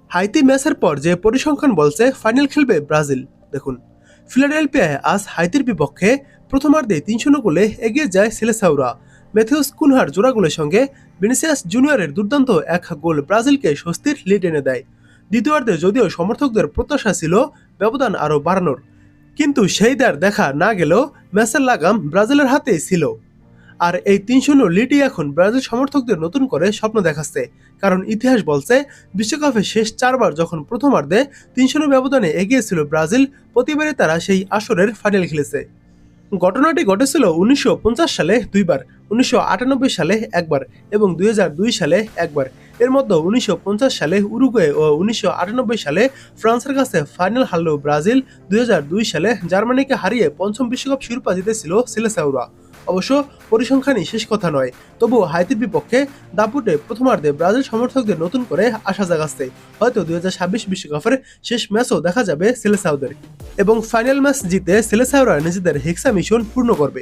Haiti ম্যাচের পর যে পরিসংখ্যান বলছে ফাইনাল খেলবে ব্রাজিল। দেখুন, ফিলাডেলফিয়ায় আজ হাইতির বিপক্ষে প্রথমার্ধে ৩-০ গোলে এগিয়ে যায় সিলেসাওরা। ম্যাথিউস কুনহার জোড়া গোলের সঙ্গে ভিনিসিয়াস জুনিয়রের দুর্দান্ত এক গোল ব্রাজিলকে স্বস্তির লিড এনে দেয়। দ্বিতীয়ার্ধে যদিও সমর্থকদের প্রত্যাশা ছিল ব্যবধান আরও বাড়ানোর, কিন্তু সেই দ্বার দেখা না গেলেও ম্যাচের লাগাম ব্রাজিলের হাতেই ছিল। আর এই ৩-০ লিডই এখন ব্রাজিল সমর্থকদের নতুন করে স্বপ্ন দেখাচ্ছে, কারণ ইতিহাস বলছে বিশ্বকাপে শেষ ৪বার যখন প্রথমার্ধে ৩-০ ব্যবধানে এগিয়েছিল ব্রাজিল, প্রতিবারই তারা সেই আসরের ফাইনাল খেলেছে। ঘটনাটি ঘটেছিল ১৯৫০ সালে দুইবার, ১৯৯৮ সালে একবার এবং ২০০২ সালে একবার। এর মধ্যে ১৯৫০ সালে উরুগুয়ে ও ১৯৯৮ সালে ফ্রান্সের কাছে ফাইনাল হারলেও ব্রাজিল ২০০২ সালে জার্মানিকে হারিয়ে পঞ্চম বিশ্বকাপ শিরোপা জিতেছিল সিলেসাওরা। অবশ্য পরিসংখ্যানই শেষ কথা নয়, তবুও হাইতির বিপক্ষে দাপুটে প্রথমার্ধে ব্রাজিল সমর্থকদের নতুন করে আশা জাগাচ্ছে। হয়তো ২০২৬ বিশ্বকাপের শেষ ম্যাচও দেখা যাবে সিলেসাওদের এবং ফাইনাল ম্যাচ জিতে সিলেসাওরা নিজেদের হেক্সা মিশন পূর্ণ করবে।